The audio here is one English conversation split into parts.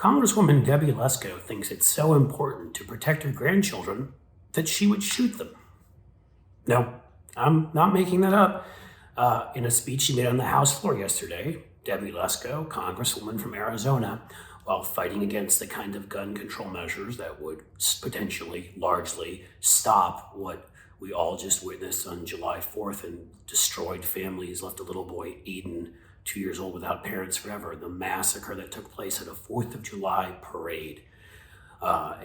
Congresswoman Debbie Lesko thinks it's so important to protect her grandchildren that she would shoot them. No, I'm not making that up. In a speech she made on the House floor yesterday, Debbie Lesko, Congresswoman from Arizona, while fighting against the kind of gun control measures that would potentially largely stop what we all just witnessed on July 4th and destroyed families, left a little boy, Eden, 2 years old, without parents forever, the massacre that took place at a 4th of July parade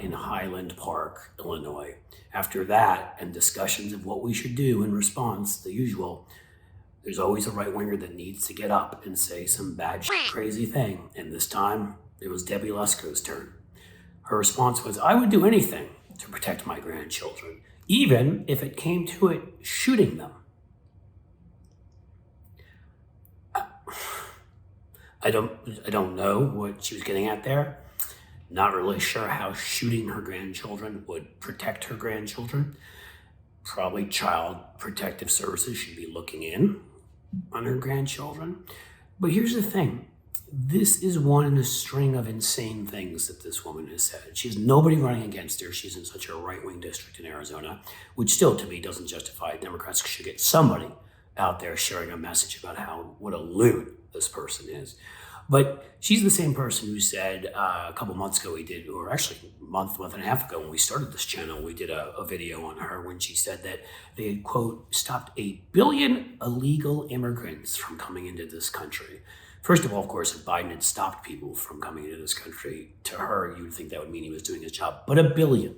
in Highland Park, Illinois. After that, and discussions of what we should do in response, the usual, there's always a right-winger that needs to get up and say some bad crazy thing. And this time, it was Debbie Lesko's turn. Her response was, I would do anything to protect my grandchildren, even if it came to it shooting them. I don't know what she was getting at there. Not really sure how shooting her grandchildren would protect her grandchildren. Probably Child Protective Services should be looking in on her grandchildren. But here's the thing. This is one in a string of insane things that this woman has said. She has nobody running against her. She's in such a right-wing district in Arizona, which still, to me, doesn't justify it. Democrats should get somebody out there sharing a message about what a loon this person is. But she's the same person who said a couple months ago or actually a month and a half ago when we started this channel, we did a video on her when she said that they had, quote, stopped 1 billion illegal immigrants from coming into this country. First of all, of course, if Biden had stopped people from coming into this country, to her, you would think that would mean he was doing his job. But 1 billion.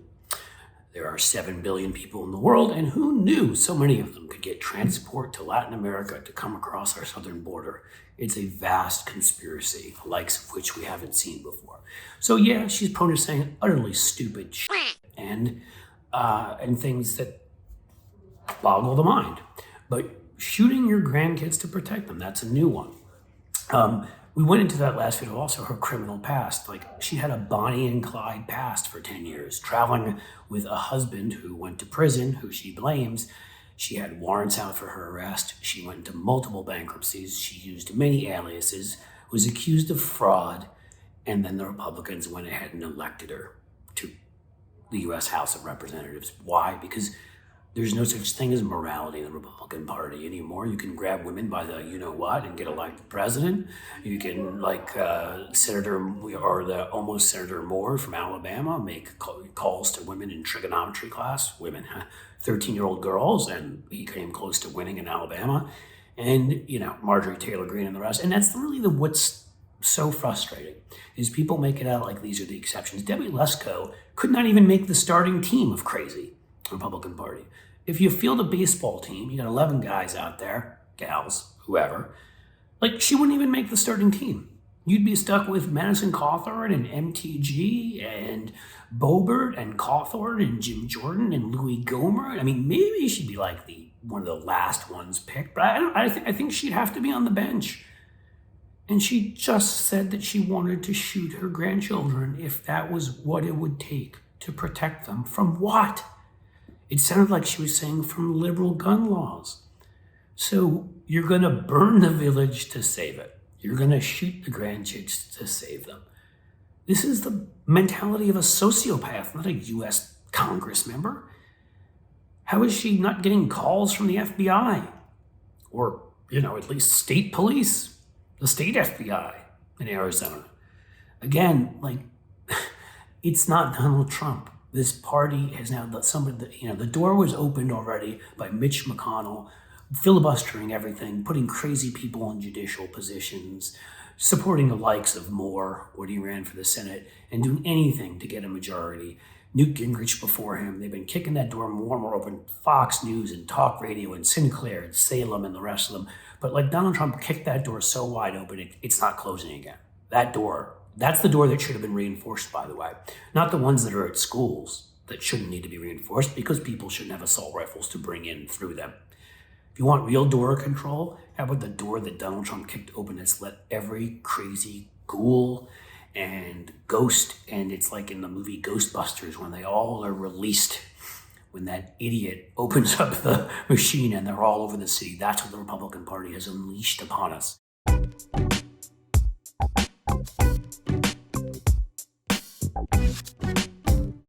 There are 7 billion people in the world, and who knew so many of them could get transport to Latin America to come across our southern border? It's a vast conspiracy, the likes of which we haven't seen before. So yeah, she's prone to saying utterly stupid shit and things that boggle the mind. But shooting your grandkids to protect them, that's a new one. We went into that last video also, her criminal past. Like, she had a Bonnie and Clyde past for 10 years, traveling with a husband who went to prison, who she blames. She had warrants out for her arrest. She went into multiple bankruptcies. She used many aliases, was accused of fraud, and then the Republicans went ahead and elected her to the U.S. House of Representatives. Why? Because there's no such thing as morality in the Republican Party anymore. You can grab women by the you-know-what and get elected president. You can, like almost Senator Moore from Alabama, make calls to women in trigonometry class, 13-year-old girls, and he came close to winning in Alabama. And, Marjorie Taylor Greene and the rest. And that's really what's so frustrating, is people make it out like these are the exceptions. Debbie Lesko could not even make the starting team of crazy Republican Party. If you field a baseball team, you got 11 guys out there, gals, whoever, she wouldn't even make the starting team. You'd be stuck with Madison Cawthorn and MTG and Boebert and Cawthorn and Jim Jordan and Louis Gohmert. I mean, maybe she'd be like one of the last ones picked, but I think she'd have to be on the bench. And she just said that she wanted to shoot her grandchildren if that was what it would take to protect them from what? It sounded like she was saying from liberal gun laws. So you're going to burn the village to save it. You're going to shoot the grandkids to save them. This is the mentality of a sociopath, not a U.S. Congress member. How is she not getting calls from the FBI? Or, at least state police, the state FBI in Arizona. Again, it's not Donald Trump. This party has now the door was opened already by Mitch McConnell, filibustering everything, putting crazy people in judicial positions, supporting the likes of Moore when he ran for the Senate, and doing anything to get a majority. Newt Gingrich before him. They've been kicking that door more and more open. Fox News and Talk Radio and Sinclair and Salem and the rest of them. But Donald Trump kicked that door so wide open, it's not closing again. That door, that's the door that should have been reinforced, by the way. Not the ones that are at schools that shouldn't need to be reinforced, because people shouldn't have assault rifles to bring in through them. If you want real door control, how about the door that Donald Trump kicked open that's let every crazy ghoul and ghost, and it's like in the movie Ghostbusters when they all are released, when that idiot opens up the machine and they're all over the city. That's what the Republican Party has unleashed upon us.